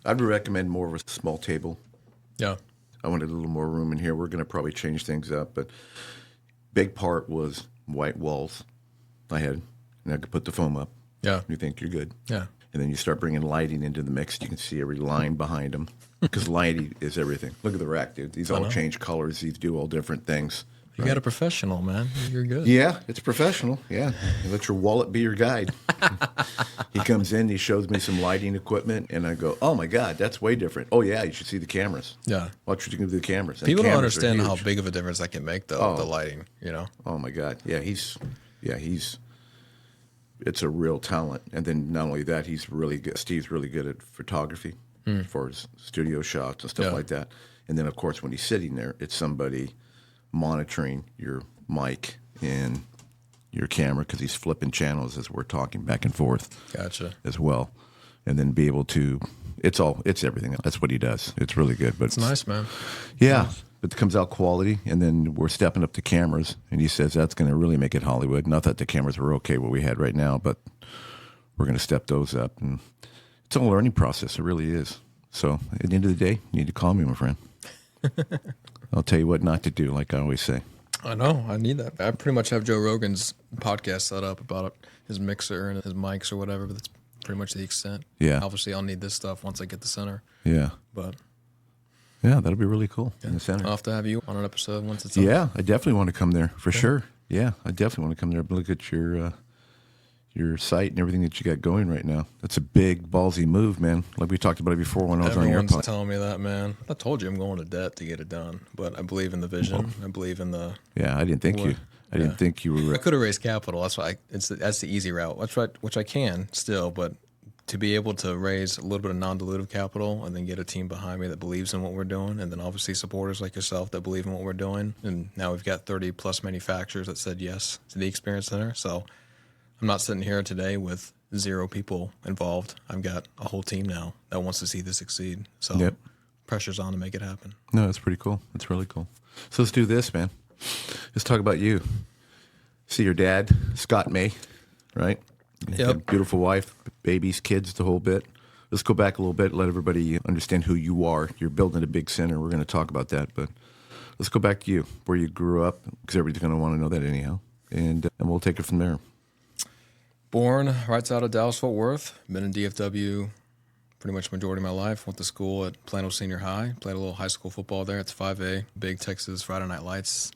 I'd recommend more of a small table. Yeah. I wanted a little more room in here. We're going to probably change things up, but big part was white walls. I could put the foam up. Yeah. You think you're good. Yeah. And then you start bringing lighting into the mix. You can see every line behind them because lighting is everything. Look at the rack, dude. These all change colors. These do all different things. You got a professional, man. You're good. Yeah, it's professional. Yeah. You let your wallet be your guide. He comes in, he shows me some lighting equipment, and I go, oh, my God, that's way different. Oh, yeah, you should see the cameras. Yeah. Watch what you can do with the cameras. And People don't cameras understand how big of a difference that can make, though, the lighting, you know? Oh, my God. Yeah, it's a real talent. And then not only that, he's really good. Steve's really good at photography for his studio shots and stuff like that. And then, of course, when he's sitting there, it's somebody monitoring your mic and your camera because he's flipping channels as we're talking back and forth. Gotcha. As well. And then be able to, it's everything. That's what he does. It's really good. But it's nice, man. Yeah. Nice. But it comes out quality, and then we're stepping up the cameras, and he says that's going to really make it Hollywood. Not that the cameras were okay what we had right now, but we're going to step those up. And it's a learning process. It really is. So at the end of the day, you need to call me, my friend. I'll tell you what not to do, like I always say. I know. I need that. I pretty much have Joe Rogan's podcast set up about his mixer and his mics or whatever, but that's pretty much the extent. Yeah. Obviously, I'll need this stuff once I get the center. Yeah. But yeah, that'll be really cool in the center. I'll have to have you on an episode once it's Yeah, I definitely want to come there for sure. Yeah, I definitely want to come there and look at your site and everything that you got going right now. That's a big, ballsy move, man. Like we talked about it before when I was on your podcast. Everyone's telling me that, man. I told you I'm going to debt to get it done, but I believe in the vision. I believe in the... Yeah, I didn't think you were... I could have raised capital. That's why that's the easy route, which I can still, but to be able to raise a little bit of non-dilutive capital and then get a team behind me that believes in what we're doing, and then obviously supporters like yourself that believe in what we're doing, and now we've got 30-plus manufacturers that said yes to the Experience Center, so I'm not sitting here today with 0 people involved. I've got a whole team now that wants to see this succeed, so pressure's on to make it happen. No, that's pretty cool. That's really cool. So let's do this, man. Let's talk about you. See your dad, Scott May, right? Yep. Beautiful wife, babies, kids, the whole bit. Let's go back a little bit, let everybody understand who you are. You're building a big center. We're going to talk about that, but let's go back to you, where you grew up, because everybody's going to want to know that anyhow, and we'll take it from there. Born right outside of Dallas-Fort Worth. Been in DFW pretty much majority of my life. Went to school at Plano Senior High. Played a little high school football there. It's 5A, big Texas Friday Night Lights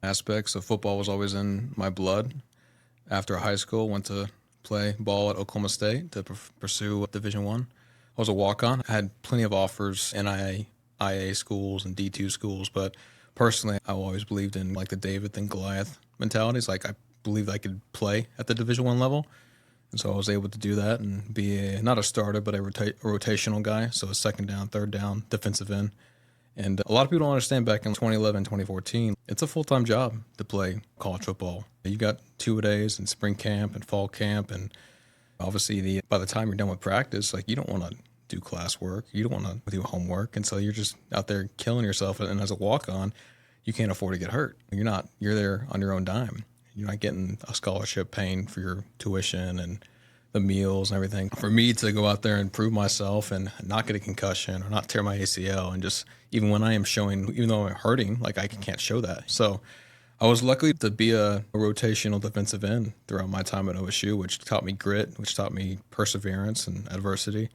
aspect. So football was always in my blood. After high school, went to play ball at Oklahoma State to pursue Division I. I was a walk-on. I had plenty of offers, NIA schools and D2 schools, but personally, I always believed in like the David and Goliath mentalities. Like I believed I could play at the Division I level. And so I was able to do that and be not a starter, but a rotational guy. So a second down, third down, defensive end. And a lot of people don't understand back in 2011, 2014, it's a full-time job to play college football. You got 2-a-days and spring camp and fall camp. And obviously by the time you're done with practice, like you don't want to do classwork. You don't want to do homework. And so you're just out there killing yourself. And as a walk-on, you can't afford to get hurt. You're there on your own dime. You're not getting a scholarship paying for your tuition and the meals and everything. For me to go out there and prove myself and not get a concussion or not tear my ACL and just, even when I am showing, even though I'm hurting, like I can't show that. So I was lucky to be a rotational defensive end throughout my time at OSU, which taught me grit, which taught me perseverance and adversity.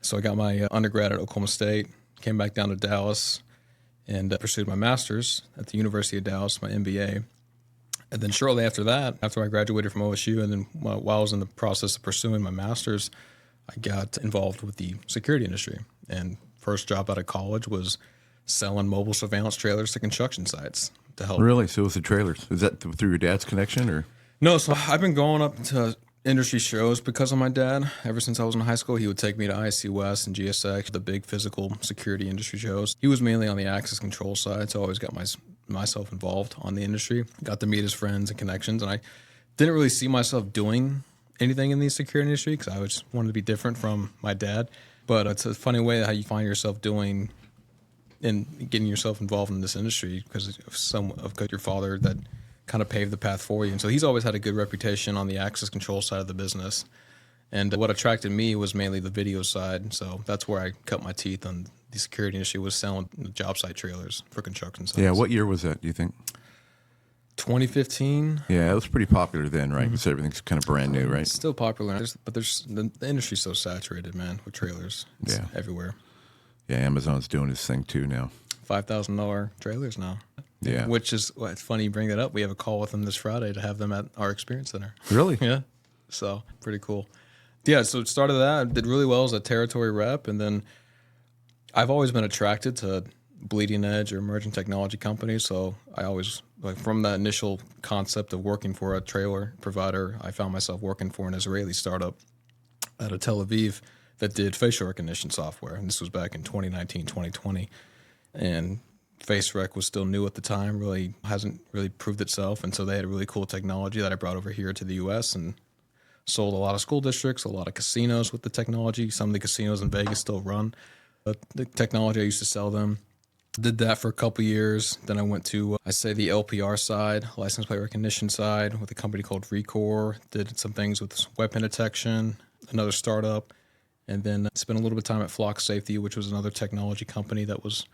So I got my undergrad at Oklahoma State, came back down to Dallas, and pursued my master's at the University of Dallas, my MBA. And then shortly after that, after I graduated from OSU, and then while I was in the process of pursuing my master's, I got involved with the security industry. And first job out of college was selling mobile surveillance trailers to construction sites to help. Really? So it was the trailers. Is that through your dad's connection? Or? No, so I've been going up to industry shows because of my dad. Ever since I was in high school, he would take me to ISC West and GSX, the big physical security industry shows. He was mainly on the access control side, so I always got myself involved on the industry. Got to meet his friends and connections, and I didn't really see myself doing anything in the security industry because I just wanted to be different from my dad. But it's a funny way how you find yourself doing and getting yourself involved in this industry because of your father that kind of paved the path for you. And so he's always had a good reputation on the access control side of the business. And what attracted me was mainly the video side. So that's where I cut my teeth on the security industry, was selling job site trailers for construction sites. Yeah, what year was that, do you think? 2015. Yeah, it was pretty popular then, right? Because everything's kind of brand new, right? It's still popular, but the industry's so saturated, man, with trailers. It's everywhere. Yeah, Amazon's doing his thing too now. $5,000 trailers now. Yeah. Which is, well, it's funny you bring that up. We have a call with them this Friday to have them at our experience center. Really? Yeah. So pretty cool. Yeah, so it started that. Did really well as a territory rep. And then I've always been attracted to bleeding edge or emerging technology companies. So I always, like, from that initial concept of working for a trailer provider, I found myself working for an Israeli startup out of Tel Aviv that did facial recognition software. And this was back in 2019, 2020. And face rec was still new at the time, really hasn't really proved itself. And so they had a really cool technology that I brought over here to the U.S. and sold a lot of school districts, a lot of casinos with the technology. Some of the casinos in Vegas still run the technology. I used to sell them. Did that for a couple years. Then I went to, the LPR side, license plate recognition side, with a company called Recore. Did some things with weapon detection, another startup. And then spent a little bit of time at Flock Safety, which was another technology company that was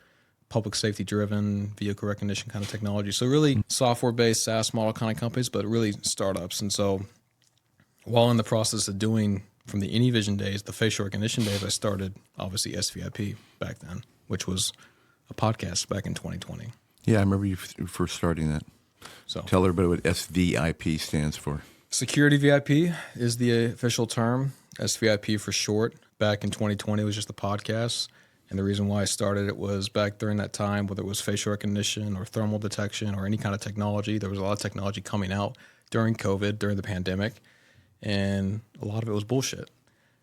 public safety driven, vehicle recognition kind of technology. So really software-based SaaS model kind of companies, but really startups. And so while in the process of doing, from the AnyVision days, the facial recognition days, I started obviously SVIP back then, which was a podcast back in 2020. Yeah, I remember you first starting that. So tell everybody what SVIP stands for. Security VIP is the official term, SVIP for short. Back in 2020, it was just a podcast. And the reason why I started it was back during that time, whether it was facial recognition or thermal detection or any kind of technology, there was a lot of technology coming out during COVID, during the pandemic, and a lot of it was bullshit.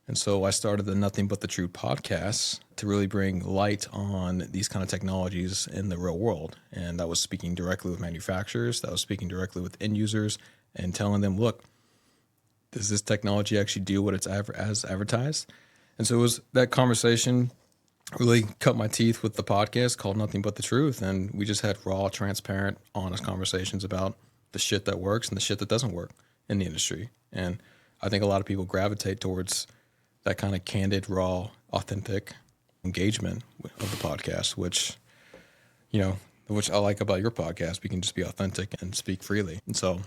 And so I started the Nothing But the Truth podcast to really bring light on these kind of technologies in the real world. And that was speaking directly with manufacturers, that was speaking directly with end users and telling them, look, does this technology actually do what it's as advertised? And so it was that conversation really cut my teeth with the podcast called Nothing But the Truth. And we just had raw, transparent, honest conversations about the shit that works and the shit that doesn't work in the industry. And I think a lot of people gravitate towards that kind of candid, raw, authentic engagement of the podcast, which I like about your podcast. We can just be authentic and speak freely. And so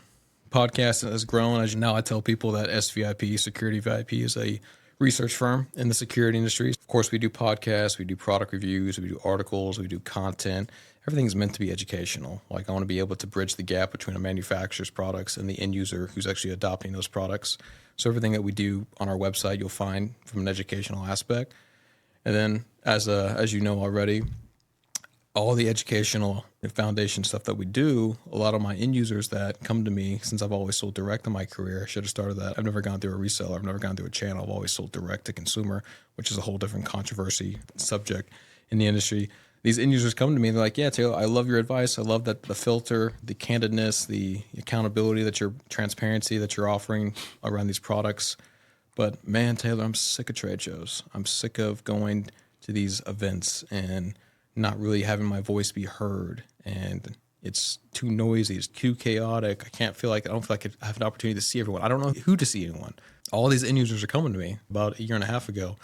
podcast has grown. As you know, I tell people that SVIP, Security VIP, is a research firm in the security industry. Of course, we do podcasts, we do product reviews, we do articles, we do content. Everything's meant to be educational. Like, I want to be able to bridge the gap between a manufacturer's products and the end user who's actually adopting those products. So everything that we do on our website, you'll find from an educational aspect. And then, as you know already, all the educational and foundation stuff that we do, a lot of my end users that come to me, since I've always sold direct in my career, I should have started that. I've never gone through a reseller. I've never gone through a channel. I've always sold direct to consumer, which is a whole different controversy subject in the industry. These end users come to me, they're like, yeah, Taylor, I love your advice. I love that the filter, the candidness, the accountability, transparency that you're offering around these products. But man, Taylor, I'm sick of trade shows. I'm sick of going to these events and not really having my voice be heard. And it's too noisy. It's too chaotic. I don't feel like I have an opportunity to see everyone. I don't know who to see anyone. All these end users are coming to me about a year and a half ago.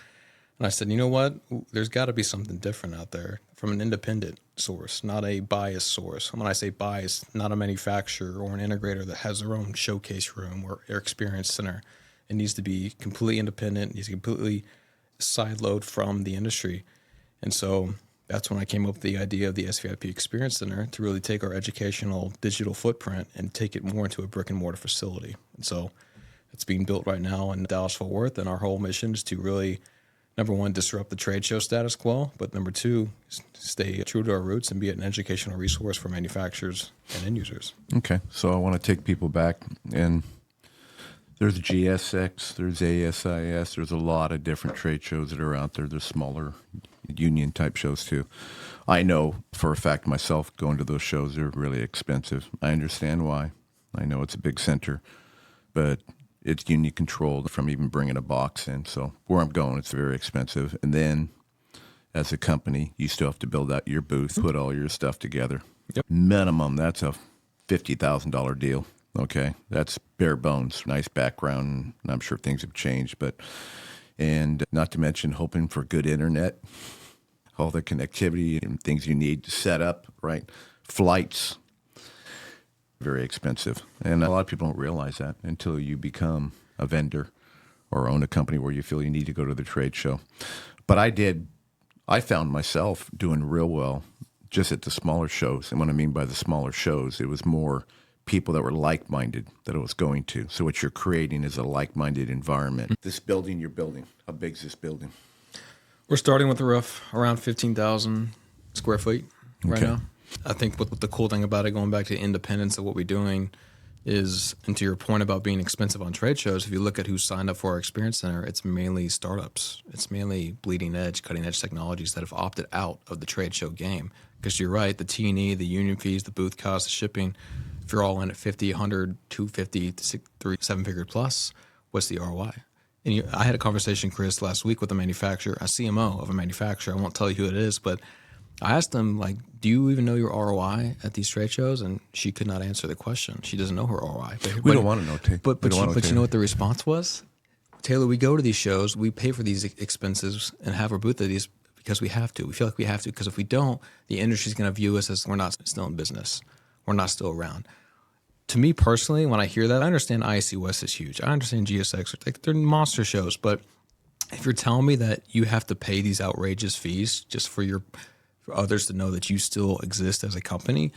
And I said, you know what? There's got to be something different out there from an independent source, not a biased source. When I say biased, not a manufacturer or an integrator that has their own showcase room or experience center. It needs to be completely independent. It needs to be completely sideload from the industry. And so that's when I came up with the idea of the SVIP Experience Center to really take our educational digital footprint and take it more into a brick and mortar facility. And so it's being built right now in Dallas-Fort Worth, and our whole mission is to really, number one, disrupt the trade show status quo, but number two, stay true to our roots and be an educational resource for manufacturers and end users. Okay, so I want to take people back, and there's GSX, there's ASIS, there's a lot of different trade shows that are out there. There's smaller union type shows too. I know for a fact myself, going to those shows are really expensive. I understand why. I know it's a big center, but it's union controlled from even bringing a box in. So where I'm going, it's very expensive. And then as a company, you still have to build out your booth, put all your stuff together. Yep. Minimum, that's a $50,000 deal. Okay, that's bare bones. Nice background. And I'm sure things have changed, and not to mention hoping for good internet, all the connectivity and things you need to set up, right? Flights, very expensive. And a lot of people don't realize that until you become a vendor or own a company where you feel you need to go to the trade show. But I found myself doing real well just at the smaller shows. And what I mean by the smaller shows, it was more people that were like-minded that I was going to. So what you're creating is a like-minded environment. This building you're building, how big is this building? We're starting with the roof around 15,000 square feet right now. I think what the cool thing about it, going back to the independence of what we're doing, is, and to your point about being expensive on trade shows, if you look at who signed up for our Experience Center, it's mainly startups. It's mainly bleeding edge, cutting edge technologies that have opted out of the trade show game. Because you're right, the T&E, the union fees, the booth costs, the shipping, if you're all in at 50, 100, 250, 3, 7-figure plus, what's the ROI? And I had a conversation, Chris, last week with a manufacturer, a CMO of a manufacturer. I won't tell you who it is, but I asked them, like, do you even know your ROI at these trade shows? And she could not answer the question. She doesn't know her ROI. We don't want to know. But you know what the response was? Taylor, we go to these shows, we pay for these expenses and have our booth at these because we have to. We feel like we have to, because if we don't, the industry's going to view us as we're not still in business. We're not still around. To me personally, when I hear that, I understand ISC West is huge. I understand GSX, they're monster shows. But if you're telling me that you have to pay these outrageous fees just for others to know that you still exist as a company,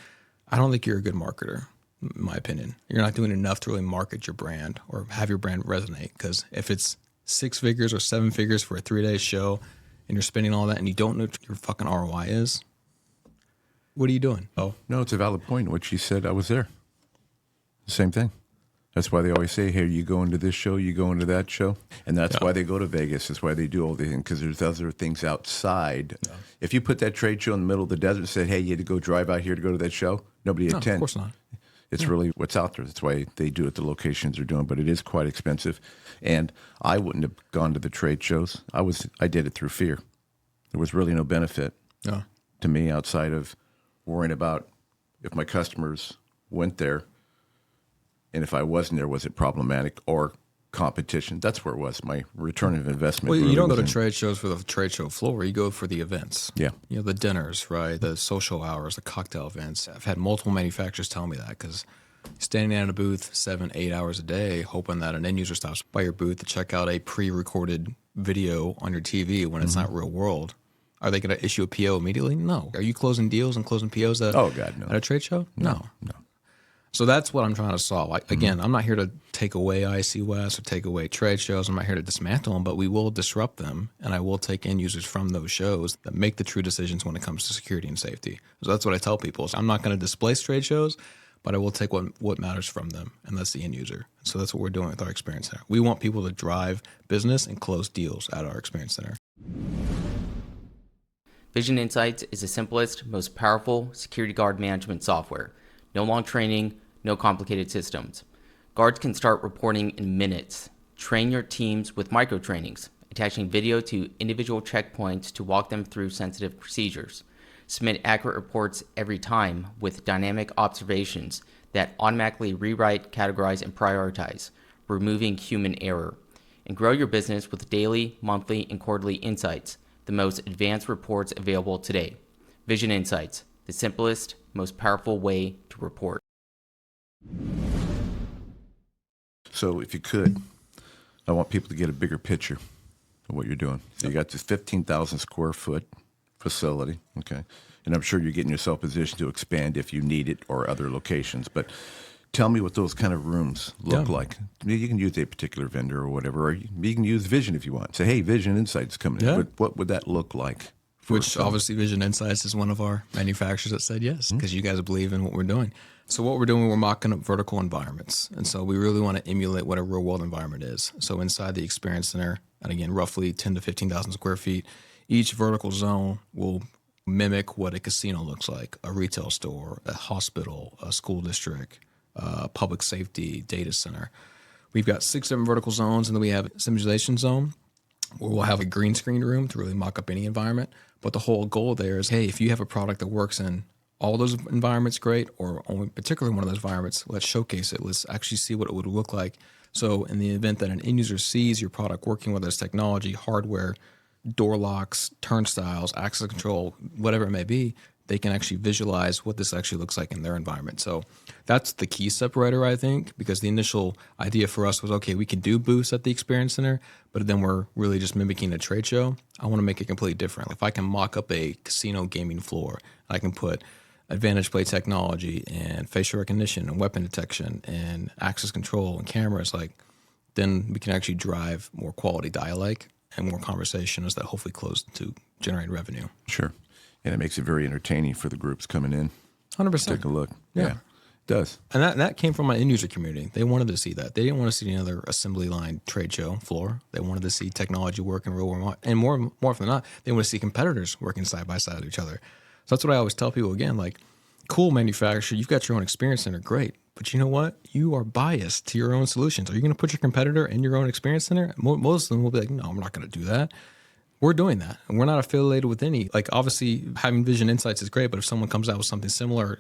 I don't think you're a good marketer, in my opinion. You're not doing enough to really market your brand or have your brand resonate. Because if it's 6 figures or 7 figures for a 3-day show and you're spending all that and you don't know what your fucking ROI is, what are you doing? Oh, No, it's a valid point. What she said, I was there. Same thing. That's why they always say, hey, you go into this show, you go into that show. And that's why they go to Vegas. That's why they do all these things, because there's other things outside. Yeah. If you put that trade show in the middle of the desert and said, hey, you had to go drive out here to go to that show, nobody would attend. Of course not. It's really what's out there. That's why they do it the locations they're doing, but it is quite expensive. And I wouldn't have gone to the trade shows. I did it through fear. There was really no benefit to me outside of worrying about if my customers went there, and if I wasn't there, was it problematic or competition? That's where it was. My return of investment. Well, really you don't go to trade shows for the trade show floor. You go for the events. Yeah. You know, the dinners, right? The social hours, the cocktail events. I've had multiple manufacturers tell me that, because standing at a booth 7-8 hours a day, hoping that an end user stops by your booth to check out a pre-recorded video on your TV when it's not real world. Are they going to issue a PO immediately? No. Are you closing deals and closing POs at a trade show? No. So that's what I'm trying to solve. Again, I'm not here to take away IC West or take away trade shows. I'm not here to dismantle them, but we will disrupt them, and I will take end users from those shows that make the true decisions when it comes to security and safety. So that's what I tell people. So I'm not going to displace trade shows, but I will take what matters from them, and that's the end user. So that's what we're doing with our Experience Center. We want people to drive business and close deals at our Experience Center. Vision InSites is the simplest, most powerful security guard management software. No long training, no complicated systems. Guards can start reporting in minutes. Train your teams with micro trainings, attaching video to individual checkpoints to walk them through sensitive procedures. Submit accurate reports every time with dynamic observations that automatically rewrite, categorize, and prioritize, removing human error. And grow your business with daily, monthly, and quarterly insights, the most advanced reports available today. Vision InSites, the simplest, most powerful way to report. So if you could, I want people to get a bigger picture of what you're doing. So you got this 15,000 square foot facility, okay? And I'm sure you're getting yourself positioned to expand if you need it or other locations. But tell me what those kind of rooms look like. You can use a particular vendor or whatever, or you can use Vision if you want. Say, hey, Vision InSites coming in. What would that look like? Which obviously Vision InSites is one of our manufacturers that said yes, because you guys believe in what we're doing. So what we're doing, we're mocking up vertical environments. And so we really want to emulate what a real world environment is. So inside the Experience Center, and again, roughly 10 to 15,000 square feet, each vertical zone will mimic what a casino looks like, a retail store, a hospital, a school district, public safety, data center. We've got 6-7 vertical zones, and then we have a simulation zone where we'll have a green screen room to really mock up any environment. But the whole goal there is, hey, if you have a product that works in all those environments great, or only particularly one of those environments, let's showcase it. Let's actually see what it would look like. So in the event that an end user sees your product working, whether it's technology, hardware, door locks, turnstiles, access control, whatever it may be, they can actually visualize what this actually looks like in their environment. So that's the key separator, I think, because the initial idea for us was, okay, we can do booths at the Experience Center, but then we're really just mimicking a trade show. I want to make it completely different. If I can mock up a casino gaming floor, I can put advantage play technology and facial recognition and weapon detection and access control and cameras, then we can actually drive more quality dialogue and more conversations that hopefully close to generate revenue. Sure. And it makes it very entertaining for the groups coming in. 100%. Take a look. Yeah. It does. And that came from my end user community. They wanted to see that. They didn't want to see another assembly line trade show floor. They wanted to see technology work in real world. And more often than not, they want to see competitors working side by side with each other. So that's what I always tell people again, cool manufacturer, you've got your own experience center, great. But you know what? You are biased to your own solutions. Are you going to put your competitor in your own experience center? Most of them will be like, no, I'm not going to do that. We're doing that. And we're not affiliated with any. Obviously, having Vision InSites is great, but if someone comes out with something similar,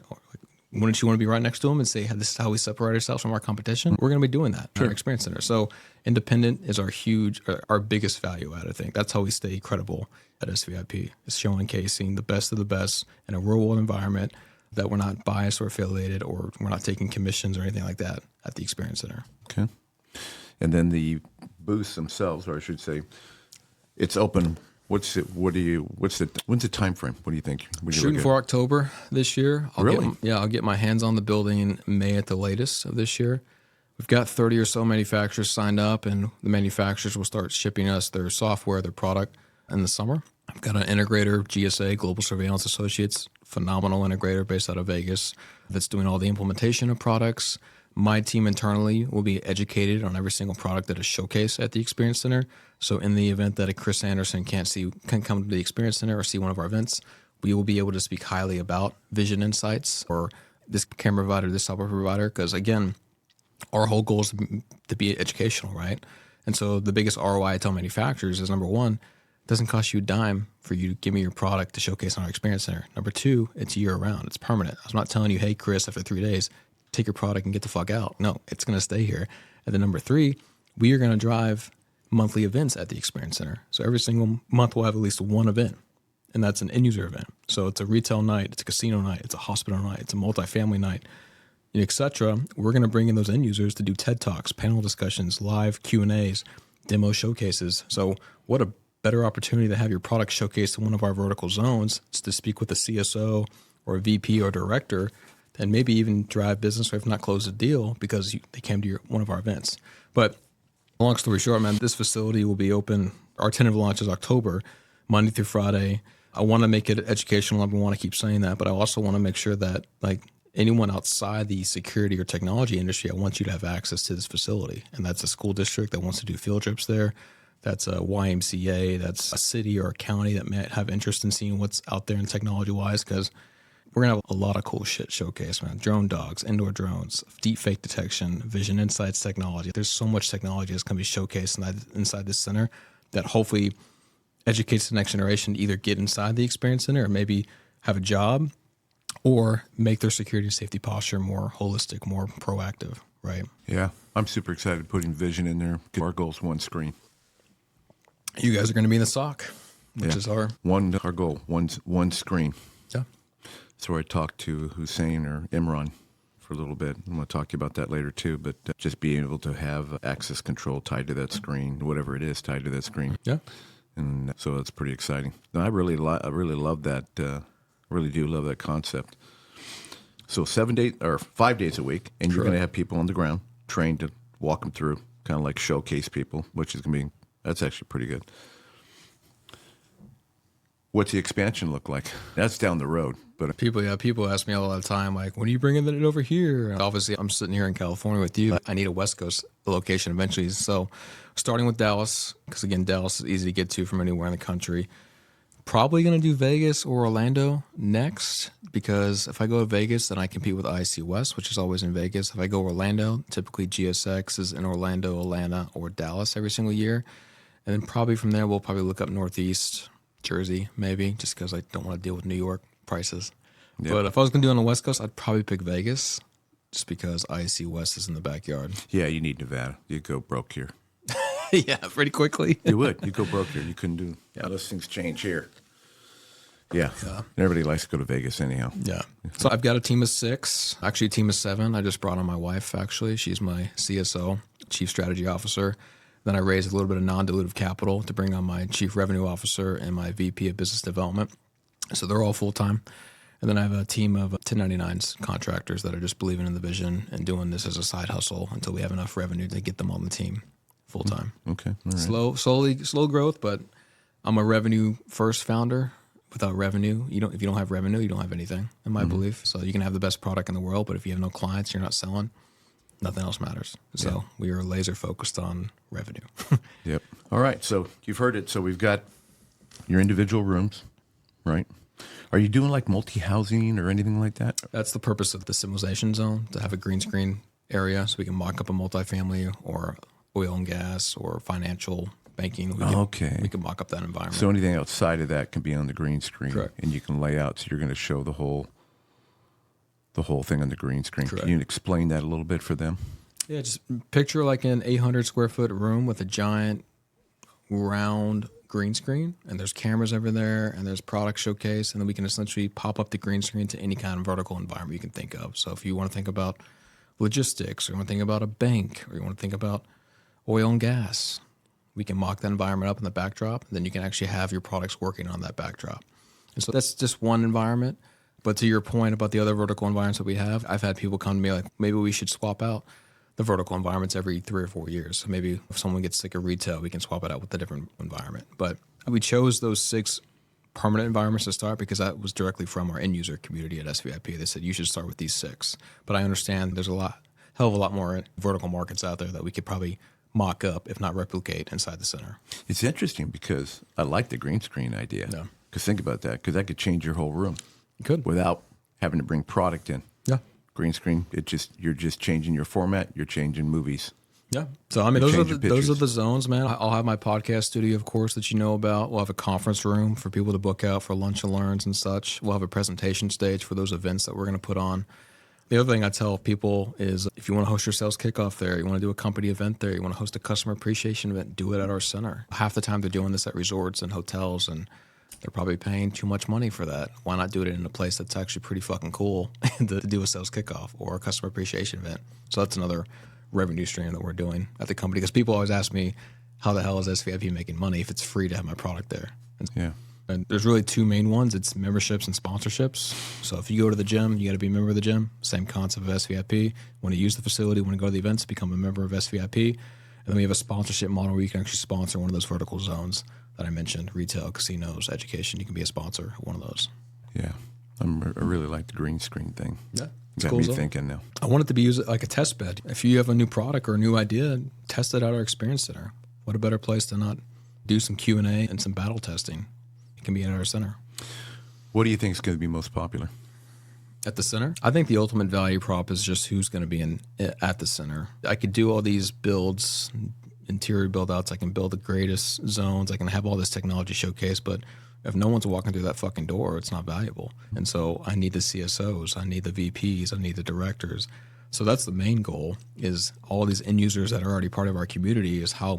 wouldn't you want to be right next to them and say, this is how we separate ourselves from our competition? We're going to be doing that in our experience center. So independent is our biggest value add, I think. That's how we stay credible at SVIP, is showcasing the best of the best in a real world environment, that we're not biased or affiliated, or we're not taking commissions or anything like that at the Experience Center. Okay. And then the booths themselves, or I should say, it's open. When's the time frame? What do you think? Shooting for October this year. Really? I'll get my hands on the building in May at the latest of this year. We've got 30 or so manufacturers signed up, and the manufacturers will start shipping us their software, their product in the summer. I've got an integrator, GSA, Global Surveillance Associates, phenomenal integrator based out of Vegas that's doing all the implementation of products. My team internally will be educated on every single product that is showcased at the Experience Center. So in the event that a Chris Anderson can come to the Experience Center or see one of our events, we will be able to speak highly about Vision InSites or this camera provider, this software provider, because again, our whole goal is to be educational, right? And so the biggest ROI I tell manufacturers is, number one, it doesn't cost you a dime for you to give me your product to showcase on our Experience Center. Number two, it's year round. It's permanent. I'm not telling you, hey, Chris, after 3 days, take your product and get the fuck out. No, it's going to stay here. And then number three, we are going to drive monthly events at the Experience Center. So every single month we'll have at least one event, and that's an end user event. So it's a retail night, it's a casino night, it's a hospital night, it's a multifamily night, etc. We're going to bring in those end users to do TED Talks, panel discussions, live Q&As, demo showcases. So what a better opportunity to have your product showcased in one of our vertical zones, to speak with a CSO or a VP or director, and maybe even drive business or if not close a deal because they came to one of our events. But long story short, man, this facility will be open. Our tentative launch is October, Monday through Friday. I want to make it educational. I want to keep saying that, but I also want to make sure that anyone outside the security or technology industry, I want you to have access to this facility. And that's a school district that wants to do field trips there. That's a YMCA. That's a city or a county that might have interest in seeing what's out there in technology-wise, because we're going to have a lot of cool shit showcased, man. Drone dogs, indoor drones, deep fake detection, Vision InSites technology. There's so much technology that's going to be showcased inside this center that hopefully educates the next generation to either get inside the Experience Center or maybe have a job or make their security and safety posture more holistic, more proactive, right? Yeah. I'm super excited putting Vision in there. Our goal is one screen. You guys are going to be in the SOC, which is our goal, one screen. Yeah. So I talked to Hussein or Imran for a little bit. I'm going to talk to you about that later too, but just being able to have access control tied to that screen, whatever it is tied to that screen. Yeah. And so it's pretty exciting. And I really love that. Really do love that concept. So 5 days a week, and you're going to have people on the ground trained to walk them through, kind of like showcase people, which is going to be, that's actually pretty good. What's the expansion look like? That's down the road. But people ask me all the time, like, when are you bringing it over here? And obviously, I'm sitting here in California with you. I need a West Coast location eventually. So starting with Dallas, because again, Dallas is easy to get to from anywhere in the country. Probably going to do Vegas or Orlando next, because if I go to Vegas, then I compete with IC West, which is always in Vegas. If I go Orlando, typically GSX is in Orlando, Atlanta, or Dallas every single year. And then probably from there, we'll probably look up Northeast, Jersey, maybe, just because I don't want to deal with New York prices. Yep. But if I was going to do it on the West Coast, I'd probably pick Vegas just because IC West is in the backyard. Yeah, you need Nevada. You'd go broke here. Yeah, pretty quickly. You would. You'd go broke here. You couldn't do those things change here. Yeah. Everybody likes to go to Vegas anyhow. Yeah. So I've got a team of 6, actually a team of 7. I just brought on my wife, actually. She's my CSO, Chief Strategy Officer. Then I raised a little bit of non-dilutive capital to bring on my Chief Revenue Officer and my VP of Business Development. So they're all full-time. And then I have a team of 1099s contractors that are just believing in the vision and doing this as a side hustle until we have enough revenue to get them on the team full-time. Okay. All right. Slow growth, but I'm a revenue-first founder. Without revenue, if you don't have revenue, you don't have anything, in my belief. So you can have the best product in the world, but if you have no clients, you're not selling, nothing else matters. So we are laser focused on revenue. Yep. All right. So you've heard it. So we've got your individual rooms, right? Are you doing like multi-housing or anything like that? That's the purpose of the simulation zone, to have a green screen area so we can mock up a multifamily or oil and gas or financial banking. We can mock up that environment. So anything outside of that can be on the green screen. Correct. And you can lay out. So you're going to show the whole thing on the green screen. Correct. Can you explain that a little bit for them? Yeah, just picture like an 800 square foot room with a giant round green screen, and there's cameras over there, and there's product showcase, and then we can essentially pop up the green screen to any kind of vertical environment you can think of. So if you want to think about logistics, or you want to think about a bank, or you want to think about oil and gas, we can mock that environment up in the backdrop, and then you can actually have your products working on that backdrop. And so that's just one environment. But to your point about the other vertical environments that we have, I've had people come to me like, maybe we should swap out the vertical environments every 3 or 4 years. So maybe if someone gets sick of retail, we can swap it out with a different environment. But we chose those 6 permanent environments to start because that was directly from our end user community at SVIP. They said, you should start with these 6. But I understand there's hell of a lot more vertical markets out there that we could probably mock up, if not replicate, inside the center. It's interesting because I like the green screen idea. Yeah. Because think about that, because that could change your whole room. You could. Without having to bring product in. Yeah. Green screen, you're just changing your format, you're changing movies. Yeah. So, I mean, those are the zones, man. I'll have my podcast studio, of course, that you know about. We'll have a conference room for people to book out for lunch and learns and such. We'll have a presentation stage for those events that we're going to put on. The other thing I tell people is if you want to host your sales kickoff there, you want to do a company event there, you want to host a customer appreciation event, do it at our center. Half the time they're doing this at resorts and hotels, and they're probably paying too much money for that. Why not do it in a place that's actually pretty fucking cool to do a sales kickoff or a customer appreciation event? So that's another revenue stream that we're doing at the company, because people always ask me, how the hell is SVIP making money if it's free to have my product there? And there's really 2 main ones. It's memberships and sponsorships. So if you go to the gym, you got to be a member of the gym. Same concept of SVIP. Want to use the facility, want to go to the events, become a member of SVIP. And then we have a sponsorship model where you can actually sponsor one of those vertical zones that I mentioned: retail, casinos, education. You can be a sponsor of one of those. Yeah. I really like the green screen thing. Yeah. Got cool me zone. thinking now. I want it to be used like a test bed. If you have a new product or a new idea, test it at our experience center. What a better place to not do some Q&A and some battle testing. It can be at our center. What do you think is going to be most popular? At the center? I think the ultimate value prop is just who's going to be at the center. I could do all these builds, interior build outs. I can build the greatest zones. I can have all this technology showcase, but if no one's walking through that fucking door, it's not valuable. And so I need the CSOs, I need the VPs, I need the directors. So that's the main goal, is all these end users that are already part of our community, is how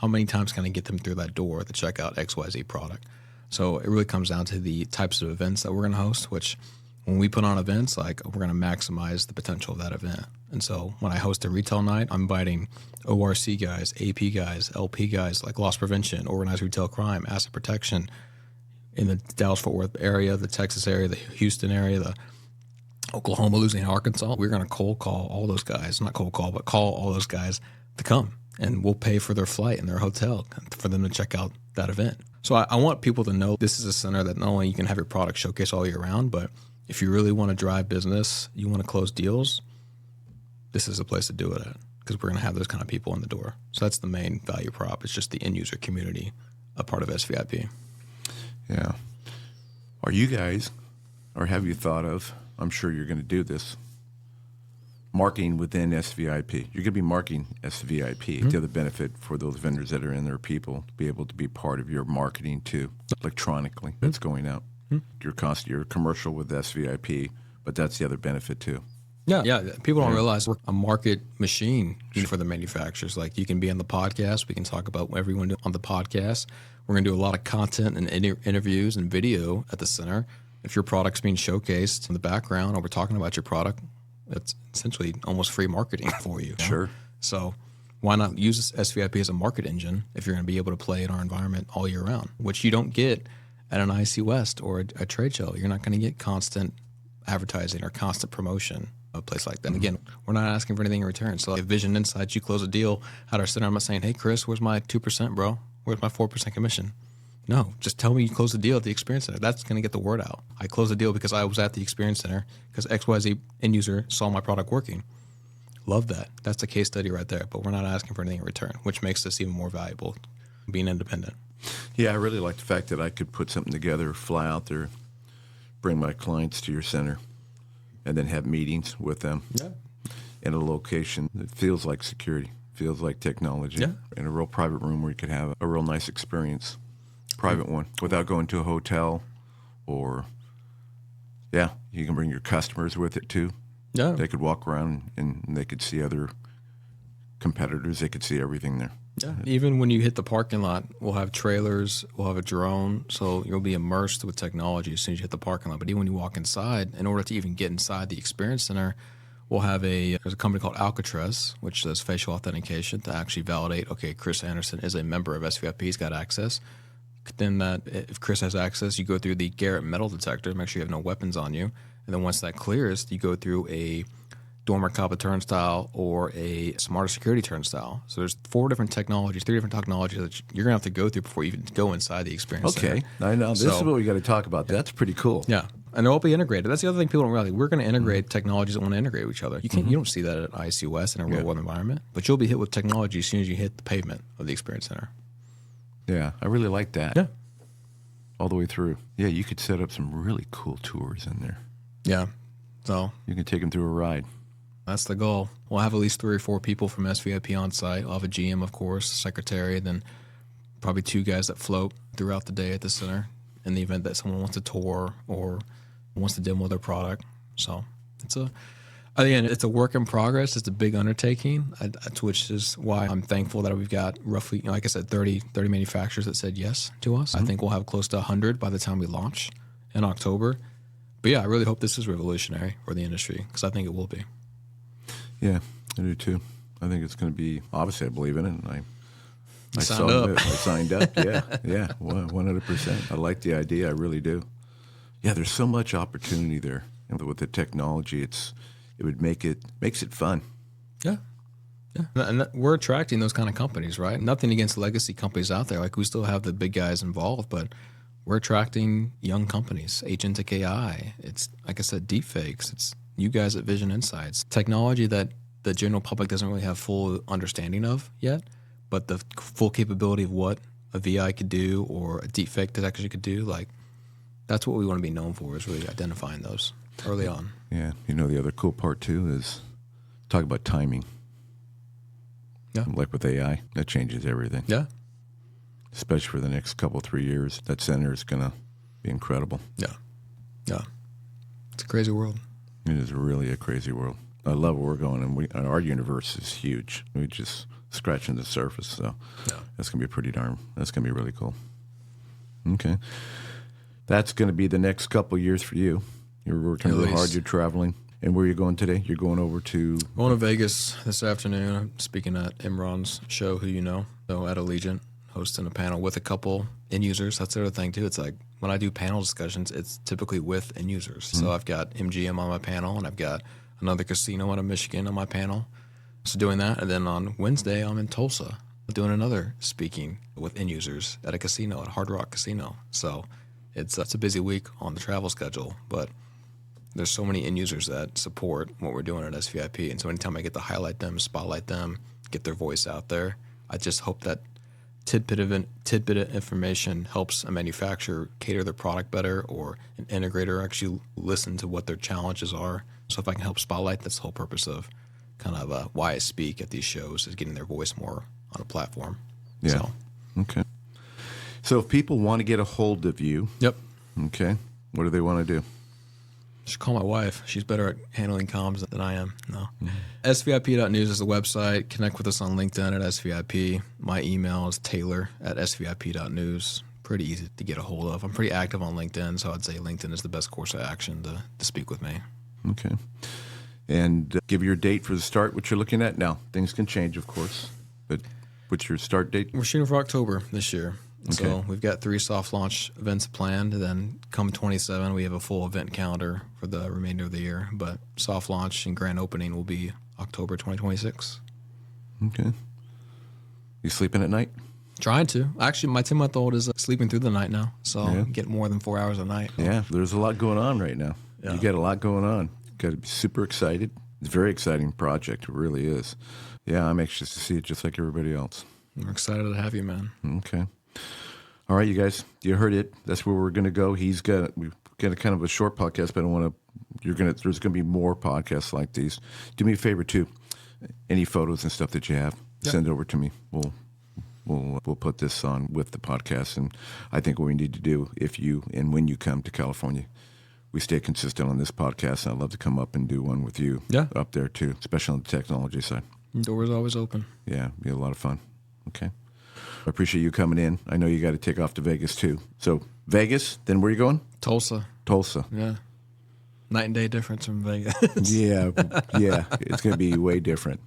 many times can I get them through that door to check out XYZ product. So it really comes down to the types of events that we're going to host, which when we put on events, like, we're going to maximize the potential of that event. And so when I host a retail night, I'm inviting ORC guys, AP guys, LP guys, like loss prevention, organized retail crime, asset protection, in the Dallas-Fort Worth area, the Texas area, the Houston area, the Oklahoma, Louisiana, Arkansas. We're going to cold call all those guys, not cold call, but call all those guys to come. And we'll pay for their flight and their hotel for them to check out that event. So I want people to know this is a center that not only you can have your product showcase all year round, but if you really want to drive business, you want to close deals, this is a place to do it at, because we're going to have those kind of people in the door. So that's the main value prop. It's just the end user community, a part of SVIP. Yeah. Are you guys, or have you thought of, I'm sure you're going to do this, marketing within SVIP? You're going to be marketing SVIP. Mm-hmm. The other benefit for those vendors that are in there, people to be able to be part of your marketing too, electronically, that's going out. Your commercial with SVIP, but that's the other benefit too. Yeah. People don't realize we're a market machine for the manufacturers. Like, you can be on the podcast. We can talk about what everyone on the podcast. We're going to do a lot of content and interviews and video at the center. If your product's being showcased in the background or we're talking about your product, it's essentially almost free marketing for you. Sure. So why not use SVIP as a market engine if you're going to be able to play in our environment all year round, which you don't get at an IC West or a trade show. You're not going to get constant advertising or constant promotion of a place like that. And again, we're not asking for anything in return. So like Vision InSites, you close a deal at our center. I'm not saying, hey, Chris, where's my 2%, bro? Where's my 4% commission? No, just tell me you closed the deal at the Experience Center. That's going to get the word out. I closed the deal because I was at the Experience Center because XYZ end user saw my product working. Love that. That's a case study right there. But we're not asking for anything in return, which makes this even more valuable, being independent. Yeah, I really like the fact that I could put something together, fly out there, bring my clients to your center, and then have meetings with them in a location that feels like security, feels like technology, in a real private room where you could have a real nice experience, private one, without going to a hotel or, you can bring your customers with it too. Yeah. They could walk around and they could see other competitors. They could see everything there. Yeah. Even when you hit the parking lot, we'll have trailers, we'll have a drone, so you'll be immersed with technology as soon as you hit the parking lot. But even when you walk inside, in order to even get inside the Experience Center, we'll have there's a company called Alcatraz, which does facial authentication to actually validate, okay, Chris Anderson is a member of SVIP, he's got access. Then if Chris has access, you go through the Garrett metal detector, make sure you have no weapons on you. And then once that clears, you go through a dormer Kappa turnstile or a smarter security turnstile. So there's 3 different technologies that you're going to have to go through before you even go inside the Experience Center. Okay. I know. This is what we got to talk about. That's pretty cool. Yeah. And they'll all be integrated. That's the other thing people don't realize. We're going to integrate technologies that want to integrate with each other. You don't see that at IC West in a real world environment, but you'll be hit with technology as soon as you hit the pavement of the Experience Center. Yeah. I really like that. Yeah. All the way through. Yeah. You could set up some really cool tours in there. Yeah. So you can take them through a ride. That's the goal. We'll have at least 3 or 4 people from SVIP on site. We'll have a GM, of course, secretary, then probably 2 guys that float throughout the day at the center in the event that someone wants to tour or wants to demo their product. So it's a work in progress. It's a big undertaking, which is why I'm thankful that we've got roughly, like I said, 30 manufacturers that said yes to us. I think we'll have close to 100 by the time we launch in October. But yeah, I really hope this is revolutionary for the industry because I think it will be. Yeah, I do too. I think it's going to be, obviously I believe in it. And I signed up. Yeah, 100%. I like the idea. I really do. Yeah, there's so much opportunity there. And with the technology, makes it fun. Yeah. And we're attracting those kind of companies, right? Nothing against legacy companies out there. Like, we still have the big guys involved, but we're attracting young companies, agentic AI. It's, like I said, deepfakes. It's you guys at Vision InSites. Technology that the general public doesn't really have full understanding of yet, but the full capability of what a VI could do or a deepfake detection could do, like, that's what we want to be known for, is really identifying those early on. Yeah. The other cool part, too, is talk about timing. Yeah. Like with AI, that changes everything. Yeah. Especially for the next 3 years. That center is going to be incredible. Yeah. It's a crazy world. It is really a crazy world. I love where we're going, and our universe is huge. We're just scratching the surface, so that's going to be that's going to be really cool. Okay. That's going to be the next couple of years for you. You're working really hard, you're traveling. And where are you going today? You're going over to... Going to Vegas this afternoon. I'm speaking at Imran's show, who you know, so at Allegiant, hosting a panel with a couple end users. That's the other thing, too. It's like, when I do panel discussions, it's typically with end users. So I've got MGM on my panel, and I've got another casino out of Michigan on my panel. So doing that, and then on Wednesday, I'm in Tulsa doing another speaking with end users at a casino, at Hard Rock Casino. So it's a busy week on the travel schedule, but there's so many end users that support what we're doing at SVIP. And so anytime I get to highlight them, spotlight them, get their voice out there, I just hope that tidbit of information helps a manufacturer cater their product better, or an integrator actually listen to what their challenges are. So if I can help spotlight, that's the whole purpose of kind of why I speak at these shows, is getting their voice more on a platform. Yeah. So. Okay. So if people want to get a hold of you, Yep. Okay, What do they want to do? Just call my wife. She's better at handling comms than I am. No. SVIP.news is the website. Connect with us on LinkedIn at SVIP. My email is taylor@svip.news. Pretty easy to get a hold of. I'm pretty active on LinkedIn, so I'd say LinkedIn is the best course of action to speak with me. Okay. And give your date for the start, what you're looking at. Now, things can change, of course, but what's your start date? We're shooting for October this year. Okay. So we've got 3 soft launch events planned. And then come 27, we have a full event calendar for the remainder of the year. But soft launch and grand opening will be October 2026. Okay. You sleeping at night? Trying to. Actually, my 10-month-old is sleeping through the night now. So I get more than 4 hours a night. Yeah, there's a lot going on right now. Yeah. You got a lot going on. Got to be super excited. It's a very exciting project. It really is. Yeah, I'm anxious to see it just like everybody else. We're excited to have you, man. Okay. All right, you guys, you heard it. That's where we're going to go. We've got a kind of a short podcast, but there's going to be more podcasts like these. Do me a favor too. Any photos and stuff that you have, send it over to me. We'll put this on with the podcast. And I think what we need to do, when you come to California, we stay consistent on this podcast. And I'd love to come up and do one with you up there too, especially on the technology side. Doors always open. Yeah, be a lot of fun. Okay. I appreciate you coming in. I know you got to take off to Vegas too. So Vegas, then where are you going? Tulsa. Yeah. Night and day difference from Vegas. yeah. It's going to be way different.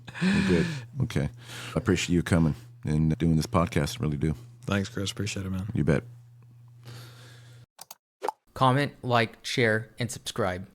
Good. Okay. I appreciate you coming and doing this podcast. Really do. Thanks, Chris. Appreciate it, man. You bet. Comment, like, share, and subscribe.